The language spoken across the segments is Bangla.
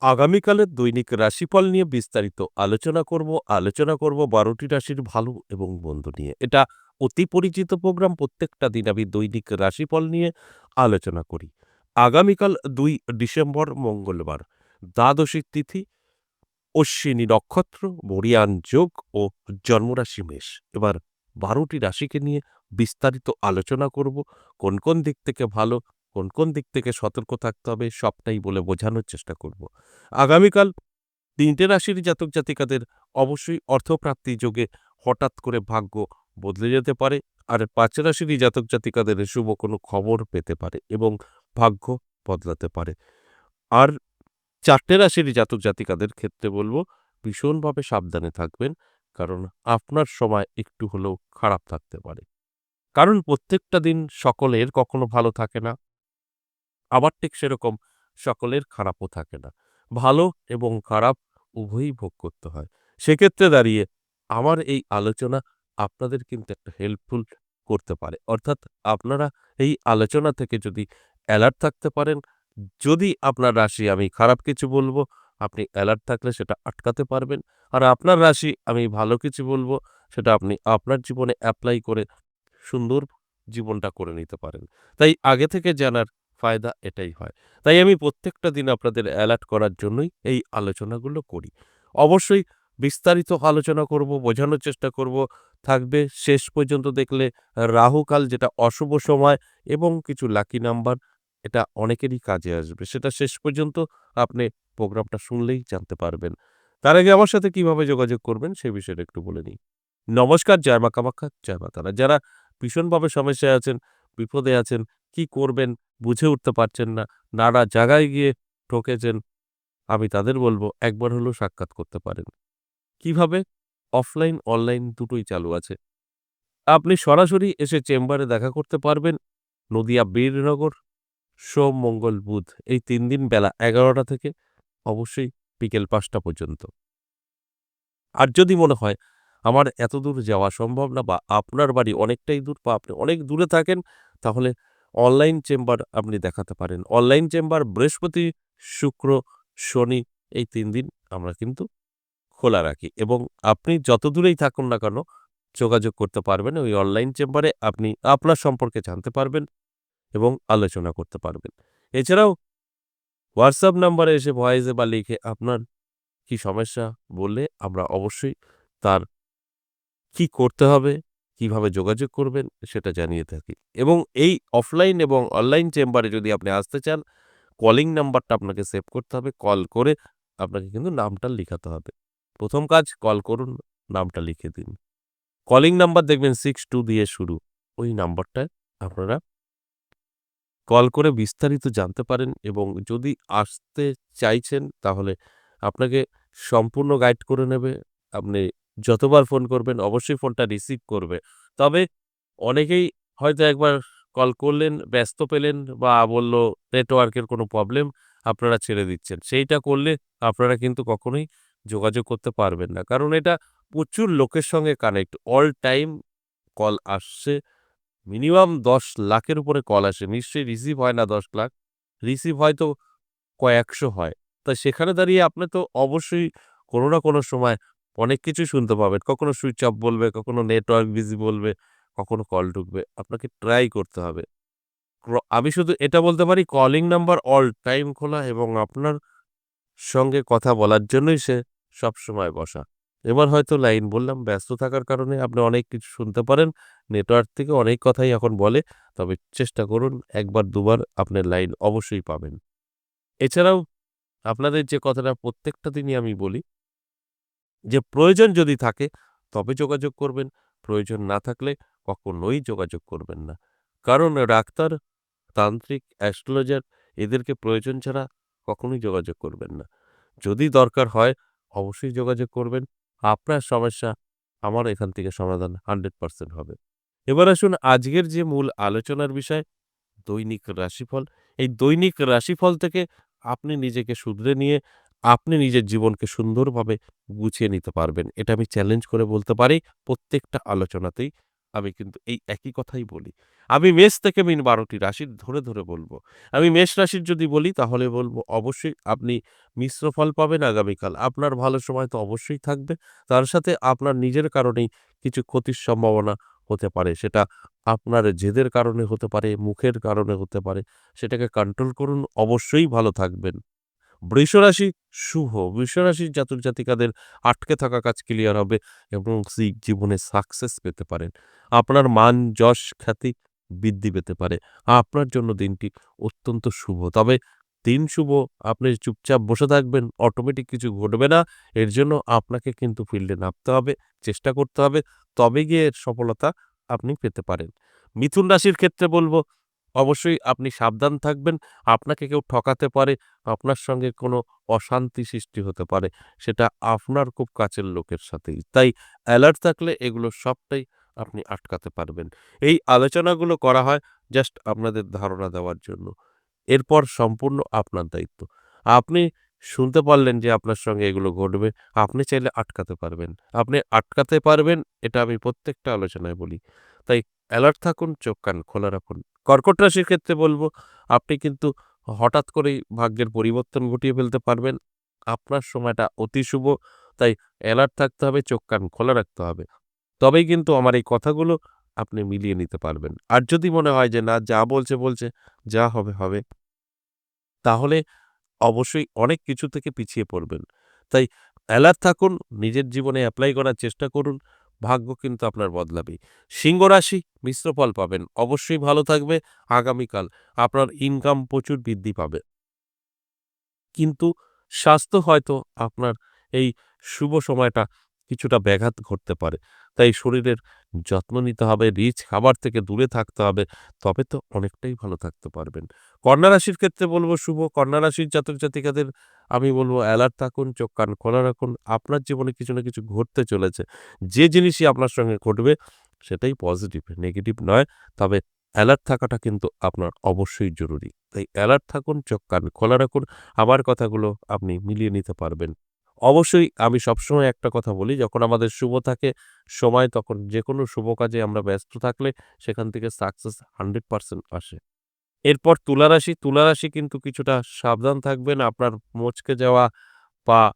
আগামীকালের দৈনিক রাশিফল নিয়ে বিস্তারিত আলোচনা করব ১২টি রাশির ভালো এবং মন্দ নিয়ে। এটা অতি পরিচিত প্রোগ্রাম। প্রত্যেকটা দিন আমি দৈনিক রাশিফল নিয়ে আলোচনা করি। আগামীকাল ২ ডিসেম্বর মঙ্গলবার, দ্বাদশী তিথি, অশ্বিনী নক্ষত্র, মরিয়ান যোগ ও জন্মরাশি মেষ। এবার ১২টি রাশিকে নিয়ে বিস্তারিত আলোচনা করব। কোন কোন দিক থেকে ভালো, কোন কোন দিক থেকে সতর্ক থাকতে হবে সবটাই বলে বোঝানোর চেষ্টা করব। আগামীকাল ৩টে রাশির জাতক জাতিকাদের অবশ্যই অর্থপ্রাপ্তি যোগে হঠাৎ করে ভাগ্য বদলে যেতে পারে। আর ৫ রাশিরই জাতক জাতিকাদের শুভ কোনো খবর পেতে পারে এবং ভাগ্য বদলাতে পারে। আর ৪টে রাশির জাতক জাতিকাদের ক্ষেত্রে বলব ভীষণভাবে সাবধানে থাকবেন, কারণ আপনার সময় একটু হলেও খারাপ থাকতে পারে। কারণ প্রত্যেকটা দিন সকলের কখনো ভালো থাকে না, আবার ঠিক সেরকম সকলের খারাপও থাকে না। ভালো এবং খারাপ উভয়ই ভোগ করতে হয়। সেক্ষেত্রে দাঁড়িয়ে আমার এই আলোচনা আপনাদের কিন্তু একটা হেল্পফুল করতে পারে। অর্থাৎ আপনারা এই আলোচনা থেকে যদি অ্যালার্ট থাকতে পারেন, যদি আপনার রাশি আমি খারাপ কিছু বলব, আপনি অ্যালার্ট থাকলে সেটা আটকাতে পারবেন। আর আপনার রাশি আমি ভালো কিছু বলব, সেটা আপনি আপনার জীবনে এপ্লাই করে সুন্দর জীবনটা করে নিতে পারেন। তাই আগে থেকে জানার ফায়দা এটাই হয়। তাই আমি প্রত্যেকটা দিন আপনাদের অ্যালার্ট করার জন্যই এই আলোচনাগুলো করি। অবশ্যই বিস্তারিত আলোচনা করব, বোঝানোর চেষ্টা করব। থাকবে শেষ পর্যন্ত দেখলে রাহুকাল, যেটা অশুভ সময়, এবং কিছু লাকি নাম্বার, এটা অনেকেরই কাজে আসবে। সেটা শেষ পর্যন্ত আপনি প্রোগ্রামটা শুনলেই জানতে পারবেন। তার আগে আমার সাথে কিভাবে যোগাযোগ করবেন সে বিষয়টা একটু বলে নিই। নমস্কার, জয় মা কামাখ্যা, জয় মা তারা। যারা ভীষণভাবে সমস্যায় আছেন, বিপদে আছেন, কি করবেন বুঝে উঠতে পারছেন না, নানা জায়গায় গিয়ে ঠকেছেন, আমি তাদের বলব একবার হলেও সাক্ষাৎ করতে পারেন। কিভাবে? অফলাইন, অনলাইন দুটোই চালু আছে। আপনি সরাসরি এসে চেম্বারে দেখা করতে পারবেন। নদিয়া বীরনগর, সোম, মঙ্গল, বুধ এই ৩ দিন বেলা ১১টা থেকে অবশ্যই বিকেল ৫টা পর্যন্ত। আর যদি মনে হয় আমার এতদূর যাওয়া সম্ভব না, বা আপনার বাড়ি অনেকটাই দূর, বা আপনি অনেক দূরে থাকেন, তাহলে অনলাইন চেম্বার আপনি দেখাতে পারেন। অনলাইন চেম্বার বৃহস্পতি, শুক্র, শনি এই ৩ দিন আমরা কিন্তু খোলা রাখি, এবং আপনি যত দূরেই থাকুন না কেন যোগাযোগ করতে পারবেন। ওই অনলাইন চেম্বারে আপনি আপনার সম্পর্কে জানতে পারবেন এবং আলোচনা করতে পারবেন। এছাড়াও হোয়াটসঅ্যাপ নাম্বারে এসে ভয়েসে বা লিখে আপনার কি সমস্যা বললে আমরা অবশ্যই তার কি করতে হবে, কিভাবে যোগাযোগ করবেন সেটা জানিয়ে থাকি। এবং এই অফলাইন এবং অনলাইন চেম্বারে যদি আপনি আসতে চান, কলিং নাম্বারটা আপনাকে সেভ করতে হবে। কল করে আপনাকে কিন্তু নামটা লিখাতে হবে। ১ম কাজ, কল করুন, নামটা লিখে দিন। কলিং নাম্বার দেখবেন 62 দিয়ে শুরু। ওই নাম্বারটায় আপনারা কল করে বিস্তারিত জানতে পারেন, এবং যদি আসতে চাইছেন তাহলে আপনাকে সম্পূর্ণ গাইড করে নেবে। আপনি যতবার ফোন করবেন অবশ্যই ফোনটা রিসিভ করবে। তবে অনেকেই হয়তো একবার কল করলেন, ব্যস্ত পেলেন, বা বলল নেটওয়ার্কের কোনো প্রবলেম, আপনারা ছেড়ে দিচ্ছেন। সেইটা করলে আপনারা কিন্তু কখনোই যোগাযোগ করতে পারবেন না। কারণ এটা প্রচুর লোকের সঙ্গে কানেক্ট। অল টাইম কল আসছে। মিনিমাম ১০ লাখের উপরে কল আসে। নিশ্চয়ই রিসিভ হয় না ১০ লাখ। রিসিভ হয়তো কয়েকশো হয়। তা সেখানে দাঁড়িয়ে আপনি তো অবশ্যই কোনো না কোনো সময় অনেক কিছুই শুনতে পাবেন। কখনো সুইচ অফ বলবে, কখনো নেটওয়ার্ক বিজি বলবে, কখনো কল ঢুকবে। আপনাকে ট্রাই করতে হবে। আমি শুধু এটা বলতে পারি, কলিং নাম্বার অল টাইম খোলা, এবং আপনার সঙ্গে কথা বলার জন্যই সে সবসময় বসা। এবার হয়তো লাইন বললাম, ব্যস্ত থাকার কারণে আপনি অনেক কিছু শুনতে পারেন। নেটওয়ার্ক থেকে অনেক কথাই এখন বলে। তবে চেষ্টা করুন, ১ বার ২ বার আপনার লাইন অবশ্যই পাবেন। এছাড়াও আপনাদের যে কথাটা প্রত্যেকটা দিনই আমি বলি, যে প্রয়োজন যদি থাকে তবে যোগাযোগ করবেন। প্রয়োজন না থাকলে কখনোই যোগাযোগ করবেন না। কারণ ডাক্তার, তান্ত্রিক, অ্যাস্ট্রোলজার এদেরকে প্রয়োজন ছাড়া কখনোই যোগাযোগ করবেন না। যদি দরকার হয় অবশ্যই যোগাযোগ করবেন। আপনার সমস্যা আমার এখান থেকে সমাধান 100% হবে। এবার আসুন আজকের যে মূল আলোচনার বিষয়, দৈনিক রাশিফল। এই দৈনিক রাশিফল থেকে আপনি নিজেকে শুধরে নিয়ে আপনি নিজের জীবনকে সুন্দরভাবে গুছিয়ে নিতে পারবেন। এটা আমি চ্যালেঞ্জ করে বলতে পারি। প্রত্যেকটা আলোচনাতেই আমি কিন্তু এই একই কথাই বলি। আমি মেষ থেকে মীন ১২ টি রাশির ধরে, ধরে বলব। আমি মেষ রাশির যদি বলি তাহলে বলব অবশ্যই আপনি মিশ্র ফল পাবেন আগামীকাল। আপনার ভালো সময় তো অবশ্যই থাকবে। তার সাথে আপনার নিজের কারণেই কিছু ক্ষতির সম্ভাবনা হতে পারে। সেটা আপনার জেদের কারণে হতে পারে, মুখের কারণে হতে পারে। সেটাকে কন্ট্রোল করুন, অবশ্যই ভালো থাকবেন। বৃষরাশি শুভ। বৃষরাশির জাতক জাতিকাদের আটকে থাকা কাজ ক্লিয়ার হবে এবং জীবনে সাকসেস পেতে পারেন। আপনার মান, যশ, খ্যাতি বৃদ্ধি পেতে পারে। আপনার জন্য দিনটি অত্যন্ত শুভ। তবে দিন শুভ, আপনি চুপচাপ বসে থাকবেন, অটোমেটিক কিছু ঘটবে না। এর জন্য আপনাকে কিন্তু ফিল্ডে নামতে হবে, চেষ্টা করতে হবে। তবে গিয়ে এর সফলতা আপনি পেতে পারেন। মিথুন রাশির ক্ষেত্রে বলব, অবশ্যই আপনি সাবধান থাকবেন। আপনাকে কেউ ঠকাতে পারে, আপনার সঙ্গে কোনো অশান্তি সৃষ্টি হতে পারে। সেটা আপনার খুব কাছের লোকের সাথেই। তাই অ্যালার্ট থাকলে এগুলো সবটাই আপনি আটকাতে পারবেন। এই আলোচনাগুলো করা হয় জাস্ট আপনাদের ধারণা দেওয়ার জন্য। এরপর সম্পূর্ণ আপনার দায়িত্ব। আপনি শুনতে পারলেন যে আপনার সঙ্গে এগুলো ঘটবে, আপনি চাইলে আটকাতে পারবেন। আপনি আটকাতে পারবেন, এটা আমি প্রত্যেকটা আলোচনায় বলি। তাই অ্যালার্ট থাকুন, চোখ কান খোলা রাখুন। কর্কট রাশির ক্ষেত্রে বলব, আপনি কিন্তু হঠাৎ করেই ভাগ্যের পরিবর্তন ঘটিয়ে ফেলতে পারবেন। আপনার সময়টা অতি শুভ। তাই অ্যালার্ট থাকতে হবে, চোখ কান খোলা রাখতে হবে। তবেই কিন্তু আমার এই কথাগুলো আপনি মিলিয়ে নিতে পারবেন। আর যদি মনে হয় যে না, যা বলছে, বলছে, যা হবে, হবে, তাহলে অবশ্যই অনেক কিছু থেকে পিছিয়ে পড়বেন। তাই অ্যালার্ট থাকুন, নিজের জীবনে এপ্লাই করার চেষ্টা করুন। ভাগ্য কিন্তু আপনার বদলাবেই। সিংহ রাশি মিশ্র ফল পাবেন। অবশ্যই ভালো থাকবে আগামীকাল। আপনার ইনকাম প্রচুর বৃদ্ধি পাবে। কিন্তু স্বাস্থ্য হয়তো আপনার এই শুভ সময়টা কিছুটা ব্যাঘাত ঘটতে পারে। তাই শরীরের যত্ন নিতে হবে, রিচ খাবার থেকে দূরে থাকতে হবে। তবে তো অনেকটাই ভালো থাকতে পারবেন। কন্যা রাশির ক্ষেত্রে বলব শুভ। কন্যা রাশির জাতক জাতিকাদের আমি বলব অ্যালার্ট থাকুন, চোখ কান খোলা রাখুন। আপনার জীবনে কিছু না কিছু ঘটতে চলেছে। যে জিনিসই আপনার সঙ্গে ঘটবে সেটাই পজিটিভ, নেগেটিভ নয়। তবে অ্যালার্ট থাকাটা কিন্তু আপনার অবশ্যই জরুরি। তাই অ্যালার্ট থাকুন, চোখ কান খোলা রাখুন। আমার কথাগুলো আপনি মিলিয়ে নিতে পারবেন। অবশ্যই আমি সবসময় একটা কথা বলি, যখন আমাদের শুভ থাকে সময়, তখন যেকোনো শুভ কাজে আমরা ব্যস্ত থাকলে সেখান থেকে সাকসেস 100% আসে। এরপর তুলা রাশি। তুলা রাশি কিন্তু কিছুটা সাবধান থাকবেন। আপনার মচকে যাওয়া পা,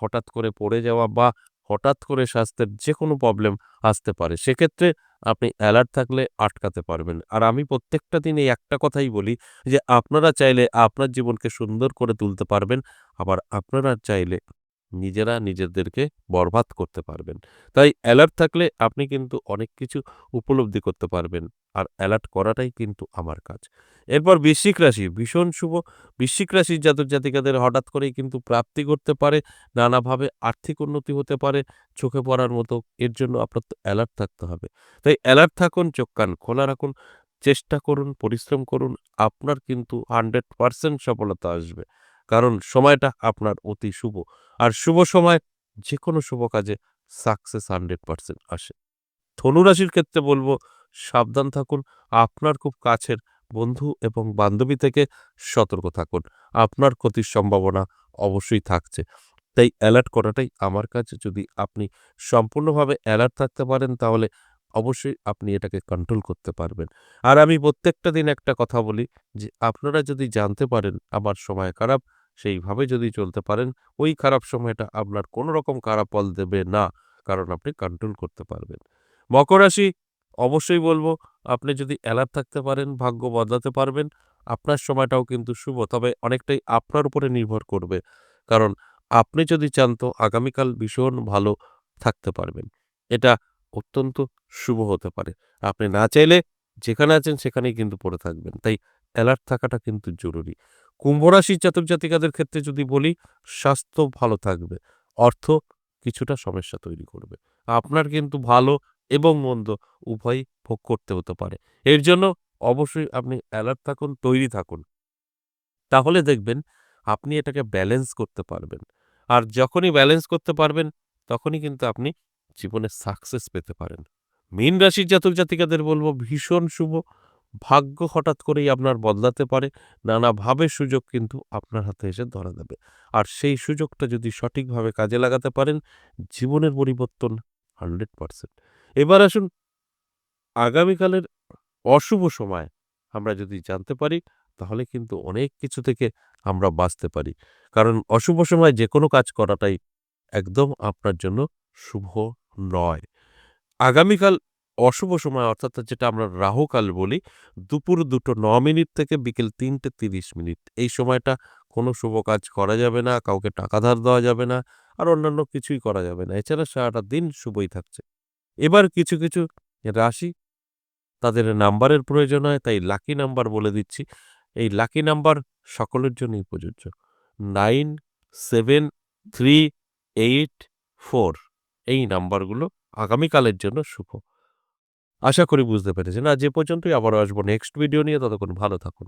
হঠাৎ করে পড়ে যাওয়া বা হঠাৎ করে স্বাস্থ্যের যেকোনো প্রবলেম আসতে পারে। সেক্ষেত্রে আপনি অ্যালার্ট থাকলে আটকাতে পারবেন। আর আমি প্রত্যেকটা দিন এই একটা কথাই বলি যে, আপনারা চাইলে আপনার জীবনকে সুন্দর করে তুলতে পারবেন। আবার আপনারা চাইলে নিজেরা নিজেদেরকে বরবাদ করতে পারবেন। তাই অ্যালার্ট থাকলে আপনি কিন্তু অনেক কিছু উপলব্ধি করতে পারবেন। আর অ্যালার্ট করাটাই কিন্তু আমার কাজ। এরপর বৃশ্চিক রাশি ভীষণ শুভ। বৃশ্চিক রাশির জাতক জাতিকাদের হঠাৎ করেই কিন্তু প্রাপ্তি ঘটতে পারে। নানাভাবে আর্থিক উন্নতি হতে পারে চোখে পড়ার মতো। এর জন্য আপনার তো অ্যালার্ট থাকতে হবে। তাই অ্যালার্ট থাকুন, চোখ কান খোলা রাখুন, চেষ্টা করুন, পরিশ্রম করুন। আপনার কিন্তু 100% সফলতা আসবে। কারণ সময়টা আপনার অতি শুভ। আর শুভ সময় যেকোনো শুভ কাজে সাকসেস 100% আসে। ধনুরাশির ক্ষেত্রে বলব, সাবধান থাকুন। আপনার খুব কাছের বন্ধু এবং বান্ধবী থেকে সতর্ক থাকুন। আপনার ক্ষতির সম্ভাবনা অবশ্যই থাকছে। তাই অ্যালার্ট করাটাই আমার কাজ। যদি আপনি সম্পূর্ণভাবে অ্যালার্ট থাকতে পারেন তাহলে অবশ্যই আপনি এটাকে কন্ট্রোল করতে পারবেন। আর আমি প্রত্যেকটা দিন একটা কথা বলি যে, আপনারা যদি জানতে পারেন আমার সময় খারাপ, সেইভাবে যদি চলতে পারেন, ওই খারাপ সময়টা আপনার কোনো রকম খারাপ ফল দেবে না। কারণ আপনি কন্ট্রোল করতে পারবেন। মকর রাশি অবশ্যই বলব, আপনি যদি অ্যালার্ট থাকতে পারেন, ভাগ্য বদলাতে পারবেন। আপনার সময়টাও কিন্তু শুভ। তবে অনেকটাই আপনার উপরে নির্ভর করবে। কারণ আপনি যদি চান তো আগামীকাল ভীষণ ভালো থাকতে পারবেন। এটা অত্যন্ত শুভ হতে পারে। আপনি না চাইলে যেখানে আছেন সেখানেই কিন্তু পড়ে থাকবেন। তাই অ্যালার্ট থাকাটা কিন্তু জরুরি। কুম্ভ রাশির জাতক জাতিকাদের ক্ষেত্রে যদি বলি, স্বাস্থ্য ভালো থাকবে। অর্থ কিছুটা সমস্যা তৈরি করবে। আপনার কিন্তু ভালো এবং মন্দ উভয়ই ভোগ করতে হতে পারে। এর জন্য অবশ্যই আপনি অ্যালার্ট থাকুন, তৈরি থাকুন। তাহলে দেখবেন আপনি এটাকে ব্যালেন্স করতে পারবেন। আর যখনই ব্যালেন্স করতে পারবেন, তখনই কিন্তু আপনি জীবনে সাকসেস পেতে পারেন। মীন রাশির জাতক জাতিকাদের বলব, ভীষণ শুভ। ভাগ্য হঠাৎ করেই আপনার বদলাতে পারে। নানাভাবে সুযোগ কিন্তু আপনার হাতে এসে ধরা দেবে। আর সেই সুযোগটা যদি সঠিকভাবে কাজে লাগাতে পারেন, জীবনের পরিবর্তন 100%। এবার আসুন আগামীকালের অশুভ সময় আমরা যদি জানতে পারি, তাহলে কিন্তু অনেক কিছু থেকে আমরা বাঁচতে পারি। কারণ অশুভ সময় যেকোনো কাজ করাটাই একদম আপনার জন্য শুভ নয়। আগামীকাল অশুভ সময় অর্থাৎ যেটা আমরা রাহুকাল বলি, দুপুর ২:০৯ থেকে বিকেল ৩:৩০। এই সময়টা কোনো শুভ কাজ করা যাবে না, কাউকে টাকা ধার দেওয়া যাবে না, আর অন্যান্য কিছুই করা যাবে না। এছাড়া সারাটা দিন শুভই থাকছে। এবার কিছু, কিছু রাশি তাদের নাম্বারের প্রয়োজন হয়, তাই লাকি নাম্বার বলে দিচ্ছি। এই লাকি নাম্বার সকলের জন্যই প্রযোজ্য। 9, 7, 3, 8, 4 এই নাম্বারগুলো আগামীকালের জন্য শুভ। আশা করি বুঝতে পেরেছেন। আজ এ পর্যন্তই, আবারও আসবো নেক্সট ভিডিও নিয়ে। ততক্ষণ ভালো থাকুন।